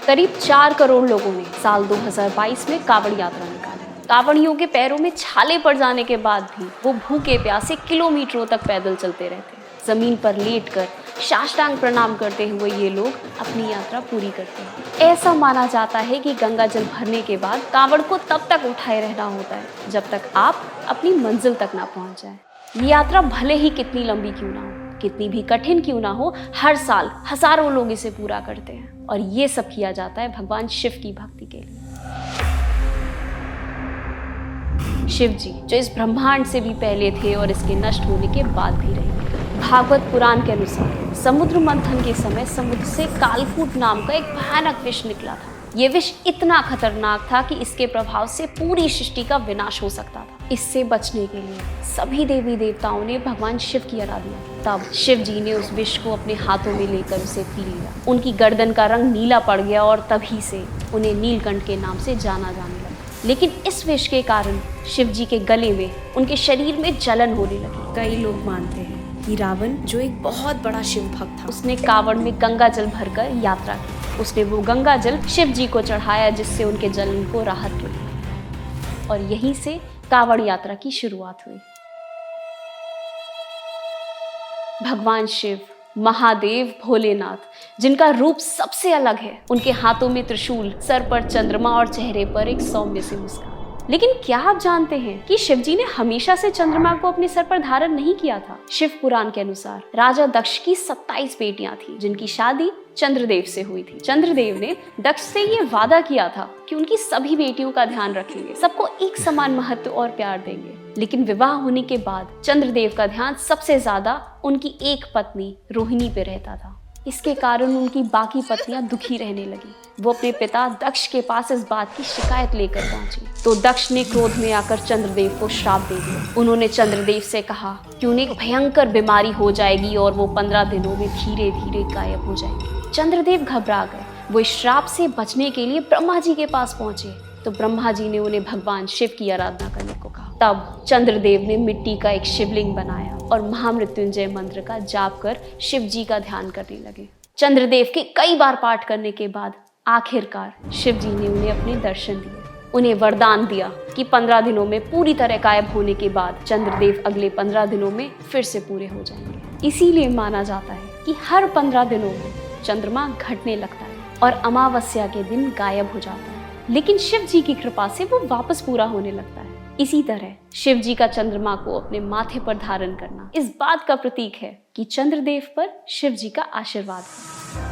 करीब 4 करोड़ लोगों ने साल 2022 में कांवड़ यात्रा निकाली। कांवड़ियों के पैरों में छाले पड़ जाने के बाद भी वो भूखे प्यासे किलोमीटरों तक पैदल चलते रहते। जमीन पर लेटकर साष्टांग प्रणाम करते हुए ये लोग अपनी यात्रा पूरी करते हैं। ऐसा माना जाता है कि गंगा जल भरने के बाद कांवड़ को तब तक उठाए रहना होता है जब तक आप अपनी मंजिल तक ना पहुंच जाए। ये यात्रा भले ही कितनी लंबी क्यों ना हो, कितनी भी कठिन क्यों ना हो, हर साल हजारों लोग इसे पूरा करते हैं और ये सब किया जाता है भगवान शिव की भक्ति के लिए। शिव जी जो इस ब्रह्मांड से भी पहले थे और इसके नष्ट होने के बाद भी रहे। भागवत पुराण के अनुसार समुद्र मंथन के समय समुद्र से कालकूट नाम का एक भयानक विष निकला था। ये विष इतना खतरनाक था कि इसके प्रभाव से पूरी सृष्टि का विनाश हो सकता था। इससे बचने के लिए सभी देवी देवताओं ने भगवान शिव की आराधना की। तब शिव जी ने उस विष को अपने हाथों में लेकर उसे पी लिया। उनकी गर्दन का रंग नीला पड़ गया और तभी से उन्हें नीलकंठ के नाम से जाना जाने लगा। लेकिन इस विष के कारण शिव जी के गले में, उनके शरीर में जलन होने लगी। कई लोग मानते हैं कि रावण जो एक बहुत बड़ा शिव भक्त था, उसने कांवड़ में गंगा जल भरकर यात्रा की। उसने वो गंगा जल शिव जी को चढ़ाया जिससे उनके जलन को राहत मिली और यहीं से कांवड़ यात्रा की शुरुआत हुई। भगवान शिव, महादेव, भोलेनाथ जिनका रूप सबसे अलग है, उनके हाथों में त्रिशूल, सर पर चंद्रमा और चेहरे पर एक सौम्य सी मुस्कान। लेकिन क्या आप जानते हैं कि शिव जी ने हमेशा से चंद्रमा को अपने सर पर धारण नहीं किया था। शिव पुराण के अनुसार राजा दक्ष की 27 बेटियां थी जिनकी शादी चंद्रदेव से हुई थी। चंद्रदेव ने दक्ष से ये वादा किया था कि उनकी सभी बेटियों का ध्यान रखेंगे, सबको एक समान महत्व और प्यार देंगे। लेकिन विवाह होने के बाद चंद्रदेव का ध्यान सबसे ज्यादा उनकी एक पत्नी रोहिणी पे रहता था। इसके कारण उनकी बाकी पत्नियां दुखी रहने लगी। वो अपने पिता दक्ष के पास इस बात की शिकायत लेकर पहुंची तो दक्ष ने क्रोध में आकर चंद्रदेव को श्राप दे दिया। उन्होंने चंद्रदेव से कहा कि उन्हें एक भयंकर बीमारी हो जाएगी और वो 15 दिनों में धीरे धीरे गायब हो जाएंगे। चंद्रदेव घबरा गए। वो इस श्राप से बचने के लिए ब्रह्मा जी के पास पहुंचे तो ब्रह्मा जी ने उन्हें भगवान शिव की आराधना करने को कहा। तब चंद्रदेव ने मिट्टी का एक शिवलिंग बनाया और महामृत्युंजय मंत्र का जाप कर शिव जी का ध्यान करने लगे। चंद्रदेव के कई बार पाठ करने के बाद आखिरकार शिव जी ने उन्हें अपने दर्शन दिए। उन्हें वरदान दिया कि 15 दिनों में पूरी तरह गायब होने के बाद चंद्रदेव अगले 15 दिनों में फिर से पूरे हो जाएंगे। इसीलिए माना जाता है कि हर 15 दिनों में चंद्रमा घटने लगता है और अमावस्या के दिन गायब हो जाता है, लेकिन शिव जी की कृपा से वो वापस पूरा होने लगता है। इसी तरह शिव जी का चंद्रमा को अपने माथे पर धारण करना इस बात का प्रतीक है कि चंद्रदेव पर शिव जी का आशीर्वाद है।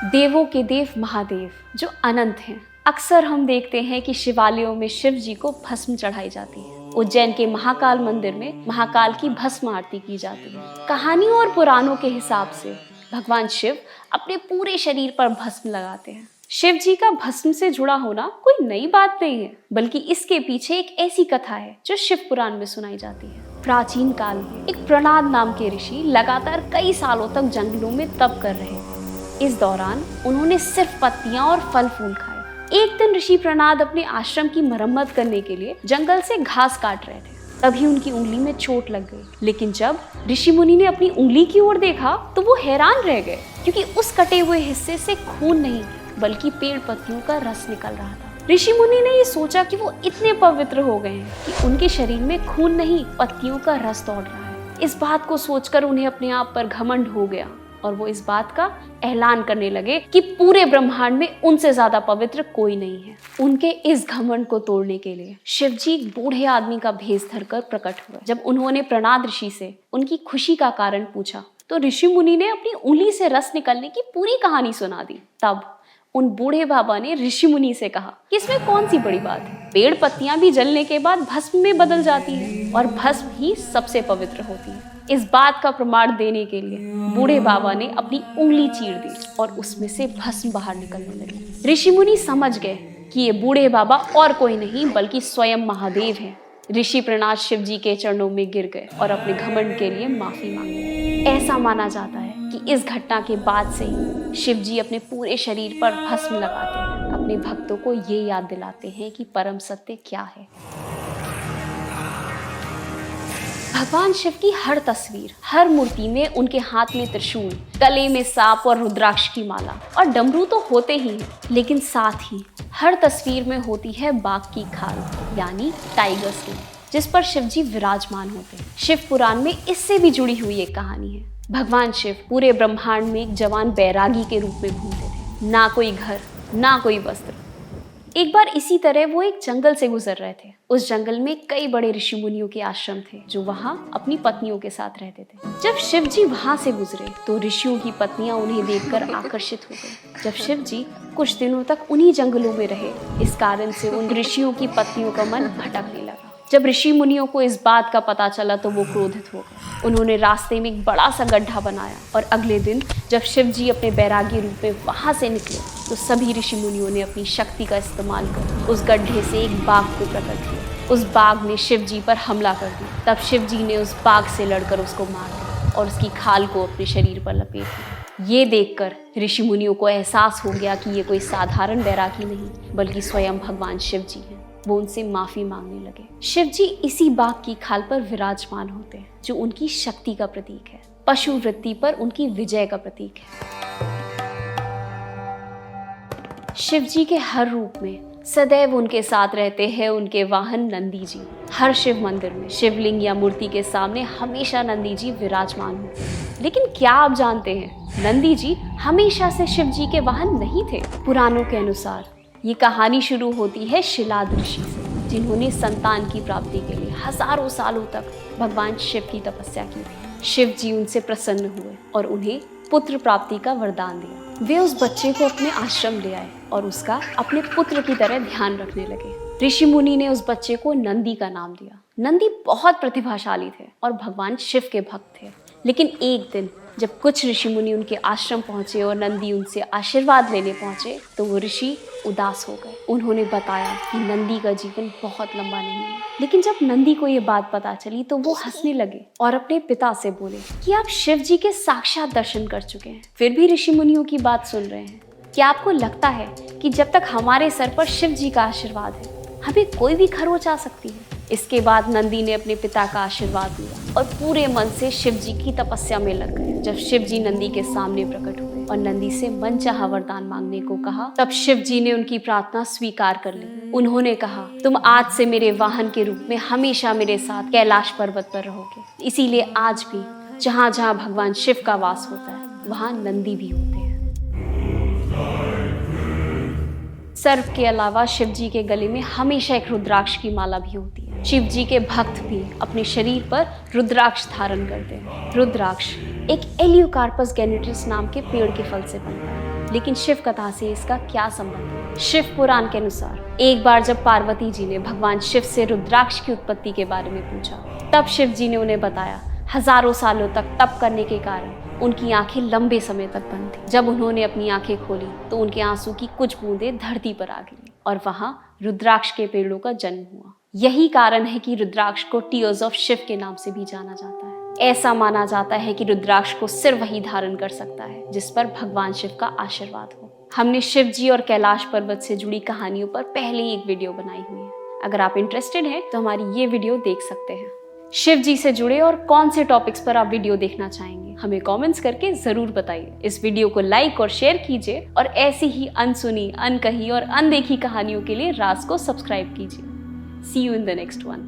देवों के देव महादेव जो अनंत हैं, अक्सर हम देखते हैं कि शिवालयों में शिव जी को भस्म चढ़ाई जाती है। उज्जैन के महाकाल मंदिर में महाकाल की भस्म आरती की जाती है। कहानियों और पुराणों के हिसाब से भगवान शिव अपने पूरे शरीर पर भस्म लगाते हैं। शिव जी का भस्म से जुड़ा होना कोई नई बात नहीं है, बल्कि इसके पीछे एक ऐसी कथा है जो शिव पुराण में सुनाई जाती है। प्राचीन काल में एक प्रणाद नाम के ऋषि लगातार कई सालों तक जंगलों में तप कर रहे थे। इस दौरान उन्होंने सिर्फ पत्तियां और फल फूल खाए। एक दिन ऋषि प्रणाद अपने आश्रम की मरम्मत करने के लिए जंगल से घास काट रहे थे। तभी उनकी उंगली में चोट लग गई। लेकिन जब ऋषि मुनि ने अपनी उंगली की ओर देखा तो वो हैरान रह गए, क्योंकि उस कटे हुए हिस्से से खून नहीं बल्कि पेड़ पत्तियों का रस निकल रहा था। ऋषि मुनि ने ये सोचा कि वो इतने पवित्र हो गए हैं कि उनके शरीर में खून नहीं पत्तियों का रस दौड़ रहा है। इस बात को सोचकर उन्हें अपने आप पर घमंड हो गया और वो इस बात का ऐलान करने लगे कि पूरे ब्रह्मांड में उनसे ज्यादा पवित्र कोई नहीं है। उनके इस घमंड को तोड़ने के लिए शिव जी एक बूढ़े आदमी का भेष धरकर प्रकट हुए। जब उन्होंने प्रणाद ऋषि से उनकी खुशी का कारण पूछा तो ऋषि मुनि ने अपनी उंगली से रस निकलने की पूरी कहानी सुना दी। तब उन बूढ़े बाबा ने ऋषि मुनि से कहा कि इसमें कौन सी बड़ी बात है, पेड़ पत्तियां भी जलने के बाद भस्म में बदल जाती है और भस्म ही सबसे पवित्र होती है। इस बात का प्रमाण देने के लिए बूढ़े बाबा ने अपनी उंगली चीर दी और उसमें से भस्म बाहर निकलने लगी। ऋषि मुनि समझ गए कि ये बूढ़े बाबा और कोई नहीं बल्कि स्वयं महादेव हैं। ऋषि प्रणाद शिव जी के चरणों में गिर गए और अपने घमंड के लिए माफी मांगी। ऐसा माना जाता है कि इस घटना के बाद से ही शिव जी अपने पूरे शरीर पर भस्म लगाते हैं। अपने भक्तों को ये याद दिलाते हैं कि परम सत्य क्या है। भगवान शिव की हर तस्वीर, हर मूर्ति में उनके हाथ में त्रिशूल, गले में सांप और रुद्राक्ष की माला और डमरू तो होते ही हैं, लेकिन साथ ही हर तस्वीर में होती है बाघ की खाल यानी टाइगर स्किन, जिस पर शिव जी विराजमान होते हैं। शिव पुराण में इससे भी जुड़ी हुई एक कहानी है। भगवान शिव पूरे ब्रह्मांड में एक जवान बैरागी के रूप में घूमते थे। ना कोई घर, ना कोई वस्त्र। एक बार इसी तरह वो एक जंगल से गुजर रहे थे। उस जंगल में कई बड़े ऋषि मुनियों के आश्रम थे जो वहाँ अपनी पत्नियों के साथ रहते थे। जब शिव जी वहाँ से गुजरे तो ऋषियों की पत्नियां उन्हें देखकर आकर्षित हो गई। जब शिव जी कुछ दिनों तक उन्हीं जंगलों में रहे, इस कारण से उन ऋषियों की पत्नियों का मन भटकने लगा। जब ऋषि मुनियों को इस बात का पता चला तो वो क्रोधित हो गए। उन्होंने रास्ते में एक बड़ा सा गड्ढा बनाया और अगले दिन जब शिव जी अपने बैरागी रूप में वहां से निकले तो सभी ऋषि मुनियों ने अपनी शक्ति का इस्तेमाल कर उस गड्ढे से एक बाघ को प्रकट किया। उस बाघ ने शिव जी पर हमला कर दिया। तब शिव जी ने उस बाघ से लड़कर उसको मार दिया और उसकी खाल को अपने शरीर पर लपेट लिया। ये देखकर ऋषि मुनियों को एहसास हो गया कि ये कोई साधारण बैरागी नहीं बल्कि स्वयं भगवान शिव जी हैं। वो उनसे माफी मांगने लगे। शिव जी इसी बाघ की खाल पर विराजमान होते हैं जो उनकी शक्ति का प्रतीक है, पशु वृत्ति पर उनकी विजय का प्रतीक है। शिव जी के हर रूप में सदैव उनके साथ रहते हैं उनके वाहन नंदी जी। हर शिव मंदिर में शिवलिंग या मूर्ति के सामने हमेशा नंदी जी विराजमान होते हैं। लेकिन क्या आप जानते हैं, नंदी जी हमेशा से शिव जी के वाहन नहीं थे। पुराणों के अनुसार ये कहानी शुरू होती है शिलाद ऋषि से, जिन्होंने संतान की प्राप्ति के लिए हजारों सालों तक भगवान शिव की तपस्या की थी। शिव जी उनसे प्रसन्न हुए और उन्हें पुत्र प्राप्ति का वरदान दिया। वे उस बच्चे को अपने आश्रम ले आए और उसका अपने पुत्र की तरह ध्यान रखने लगे। ऋषि मुनि ने उस बच्चे को नंदी का नाम दिया। नंदी बहुत प्रतिभाशाली थे और भगवान शिव के भक्त थे। लेकिन एक दिन जब कुछ ऋषि मुनि उनके आश्रम पहुंचे और नंदी उनसे आशीर्वाद लेने पहुंचे तो वो ऋषि उदास हो गए। उन्होंने बताया कि नंदी का जीवन बहुत लंबा नहीं है। लेकिन जब नंदी को ये बात पता चली तो वो हंसने लगे और अपने पिता से बोले कि आप शिव जी के साक्षात दर्शन कर चुके हैं, फिर भी ऋषि मुनियों की बात सुन रहे हैं। क्या आपको लगता है कि जब तक हमारे सर पर शिव जी का आशीर्वाद है हमें कोई भी खरोच आ सकती है? इसके बाद नंदी ने अपने पिता का आशीर्वाद लिया और पूरे मन से शिव जी की तपस्या में लग गए। जब शिव जी नंदी के सामने प्रकट हुए और नंदी से मनचाहा वरदान मांगने को कहा, तब शिव जी ने उनकी प्रार्थना स्वीकार कर ली। उन्होंने कहा, तुम आज से मेरे वाहन के रूप में हमेशा मेरे साथ कैलाश पर्वत पर रहोगे। इसीलिए आज भी जहाँ जहाँ भगवान शिव का वास होता है वहाँ नंदी भी होते हैं। सर्प के अलावा शिव जी के गले में हमेशा एक रुद्राक्ष की माला भी होती है। शिव जी के भक्त भी अपने शरीर पर रुद्राक्ष धारण करते हैं। रुद्राक्ष एक एलियोकार्पस गैनेट्रिस नाम के पेड़ के फल से बनता है। लेकिन शिव कथा से इसका क्या संबंध है? शिव पुराण के अनुसार एक बार जब पार्वती जी ने भगवान शिव से रुद्राक्ष की उत्पत्ति के बारे में पूछा, तब शिव जी ने उन्हें बताया हजारों सालों तक तप करने के कारण उनकी आंखें लंबे समय तक बंद थी। जब उन्होंने अपनी आंखें खोली तो उनके आंसू की कुछ बूंदें धरती पर आ गिरी और वहां रुद्राक्ष के पेड़ों का जन्म हुआ। यही कारण है कि रुद्राक्ष को टीयर्स ऑफ शिव के नाम से भी जाना जाता है। ऐसा माना जाता है कि रुद्राक्ष को सिर्फ वही धारण कर सकता है जिस पर भगवान शिव का आशीर्वाद हो। हमने शिव जी और कैलाश पर्वत से जुड़ी कहानियों पर पहले ही एक वीडियो बनाई हुई है। अगर आप इंटरेस्टेड हैं तो हमारी ये वीडियो देख सकते हैं। शिव जी से जुड़े और कौन से टॉपिक्स पर आप वीडियो देखना चाहेंगे हमें कमेंट्स करके जरूर बताइए। इस वीडियो को लाइक और शेयर कीजिए और ऐसी ही अनसुनी, अनकही और अनदेखी कहानियों के लिए राज को सब्सक्राइब कीजिए। See you in the next one.